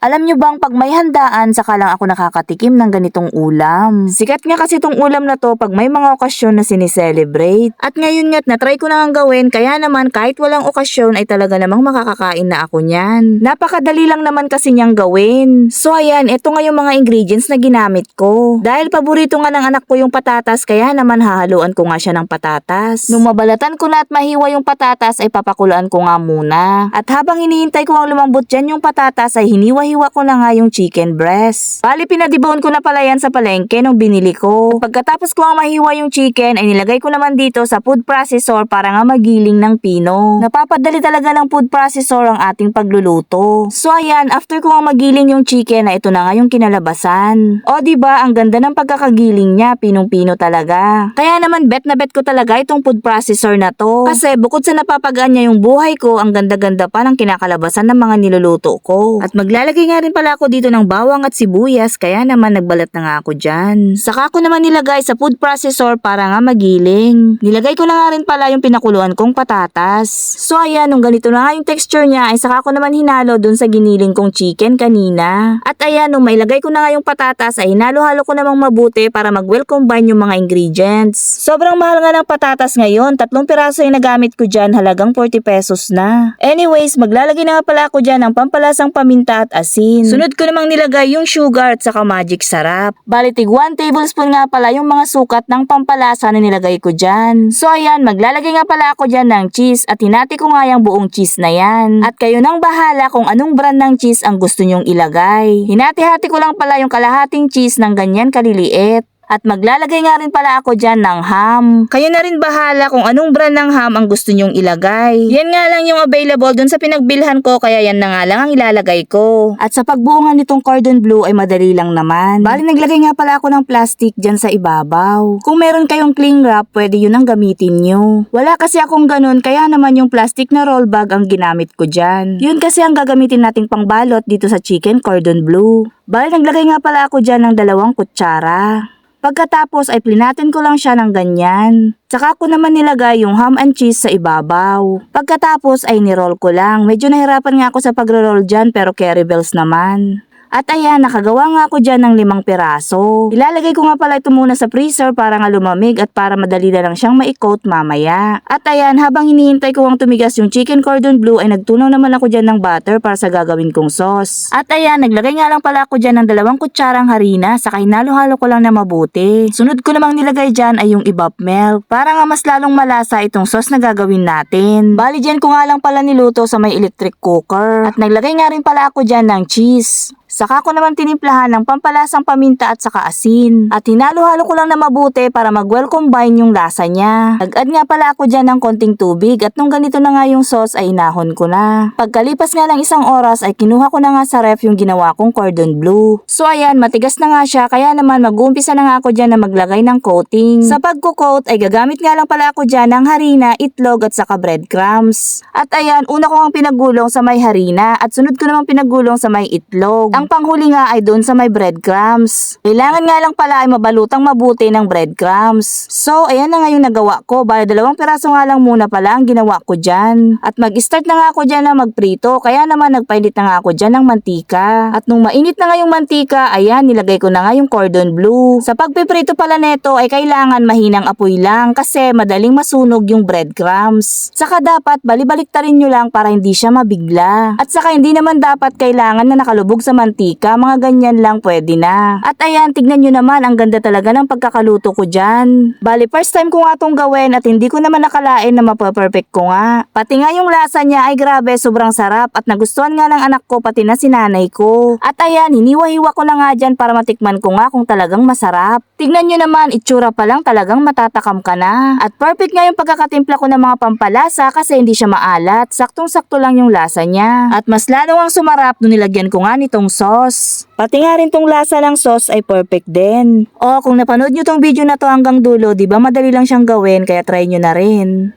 Alam nyo bang pag may handaan, saka lang ako nakakatikim ng ganitong ulam. Sikat nga kasi tong ulam na to pag may mga okasyon na sineselebrate. At ngayon nga't natry ko na nga gawin, kaya naman kahit walang okasyon ay talaga namang makakakain na ako niyan. Napakadali lang naman kasi niyang gawin. So ayan, ito nga yung mga ingredients na ginamit ko. Dahil paborito nga ng anak ko yung patatas, kaya naman hahaluan ko nga siya ng patatas. Nung mabalatan ko na at mahiwa yung patatas ay papakuluan ko nga muna. At habang hinihintay ko ang lumambot dyan yung patatas ay hiniwa-hiwa ko na nga yung chicken breast. Bali pinadibon ko na pala yan sa palengke nung binili ko. Pagkatapos ko ang mahiwa yung chicken ay nilagay ko naman dito sa food processor para nga magiling ng pino. Napapadali talaga ng food processor ang ating pagluluto. So ayan, after ko ang magiling yung chicken na ito na nga yung kinalabasan. O diba, ang ganda ng pagkakagiling niya, pinong-pino talaga. Kaya naman bet na bet ko talaga itong food processor na to. Kasi bukod sa napapagaan niya yung buhay ko, ang ganda-ganda pa ng kinakalabasan ng mga niluluto ko. At maglalagay nga rin pala ako dito ng bawang at sibuyas, kaya naman nagbalat na nga ako dyan. Saka ko naman nilagay sa food processor para nga magiling. Nilagay ko na nga rin pala yung pinakuluan kong patatas. So ayan, nung ganito na nga yung texture niya ay saka ko naman hinalo dun sa giniling kong chicken kanina. At ayan, nung mailagay ko na nga yung patatas ay hinalo-halo ko namang mabuti para mag-well combine yung mga ingredients. Sobrang mahal nga ng patatas ngayon, 3 piraso yung nagamit ko dyan, halagang 40 pesos na. Anyways, maglalagay na nga pala ako dyan ng pampalasang paminta at asin. Sunod ko namang nilagay yung sugar at saka magic sarap. Bali tig 1 tablespoon nga pala yung mga sukat ng pampalasa na nilagay ko dyan. So ayan, maglalagay nga pala ako dyan ng cheese at hinati ko nga yung buong cheese na yan. At kayo nang bahala kung anong brand ng cheese ang gusto nyong ilagay. Hinati-hati ko lang pala yung kalahating cheese ng ganyan kaliliit. At maglalagay nga rin pala ako dyan ng ham. Kayo na rin bahala kung anong brand ng ham ang gusto nyong ilagay. Yan nga lang yung available dun sa pinagbilhan ko, kaya yan na nga lang ang ilalagay ko. At sa pagbuungan nitong cordon bleu ay madali lang naman. Bali naglagay nga pala ako ng plastic dyan sa ibabaw. Kung meron kayong cling wrap, pwede yun ang gamitin nyo. Wala kasi akong ganun, kaya naman yung plastic na roll bag ang ginamit ko dyan. Yun kasi ang gagamitin nating pangbalot dito sa chicken cordon bleu. Bali naglagay nga pala ako dyan ng 2 kutsara. Pagkatapos ay plinatin ko lang siya ng ganyan. Saka ko naman nilagay yung ham and cheese sa ibabaw. Pagkatapos ay niroll ko lang. Medyo nahirapan nga ako sa pagro-roll dyan pero carry bells naman. At ayan, nakagawa nga ako dyan ng 5 piraso. Ilalagay ko nga pala ito muna sa freezer para nga lumamig at para madali na lang siyang ma-coat mamaya. At ayan, habang hinihintay ko ang tumigas yung chicken cordon bleu ay nagtunaw naman ako dyan ng butter para sa gagawin kong sauce. At ayan, naglagay nga lang pala ako dyan ng 2 kutsarang harina saka hinalo-halo ko lang na mabuti. Sunod ko namang nilagay dyan ay yung evap milk para nga mas lalong malasa itong sauce na gagawin natin. Bali dyan ko nga lang pala niluto sa may electric cooker. At naglagay nga rin pala ako dyan ng cheese. Saka ko naman tinimplahan ng pampalasang paminta at saka asin. At hinalo-halo ko lang na mabuti para mag-well combine yung lasa niya. Nag-add nga pala ako dyan ng konting tubig at nung ganito na nga yung sauce ay inahon ko na. Pagkalipas nga ng 1 oras ay kinuha ko na nga sa ref yung ginawa kong cordon bleu. So ayan, matigas na nga siya kaya naman mag-uumpisa na nga ako dyan na maglagay ng coating. Sa pagko-coat ay gagamit nga lang pala ako dyan ng harina, itlog at saka breadcrumbs. At ayan, una ko ang pinagulong sa may harina at sunod ko namang pinagulong sa may itlog. Ang panghuli nga ay doon sa may breadcrumbs. Kailangan nga lang pala ay mabalutang mabuti ng breadcrumbs. So, ayan na nga yung nagawa ko. Bali 2 piraso nga lang muna pala ang ginawa ko dyan. At mag-start na nga ako dyan na magprito. Kaya naman nagpainit na nga ako dyan ng mantika. At nung mainit na nga yung mantika, ayan, nilagay ko na nga yung cordon bleu. Sa pagpiprito pala neto ay kailangan mahinang apoy lang kasi madaling masunog yung breadcrumbs. Saka dapat balibaliktarin nyo lang para hindi siya mabigla. At saka hindi naman dapat kailangan na nakalubog sa mantika, mga ganyan lang pwede na. At ayan, tignan nyo naman, ang ganda talaga ng pagkakaluto ko dyan. Bali, first time ko nga itong gawin at hindi ko naman nakalain na mapaperfect ko nga. Pati nga yung lasa niya ay grabe, sobrang sarap at nagustuhan nga ng anak ko pati na sinanay ko. At ayan, hiniwa-hiwa ko na nga dyan para matikman ko nga kung talagang masarap. Tignan nyo naman, itsura pa lang talagang matatakam ka na. At perfect nga yung pagkakatimpla ko ng mga pampalasa kasi hindi siya maalat, saktong-sakto lang yung lasa niya. At mas lalo ang sumarap nung nilagyan ko nga nitong sauce. Pati nga rin tong lasa ng sauce ay perfect din. O kung napanood nyo tong video na to hanggang dulo, di ba madali lang siyang gawin kaya try nyo na rin.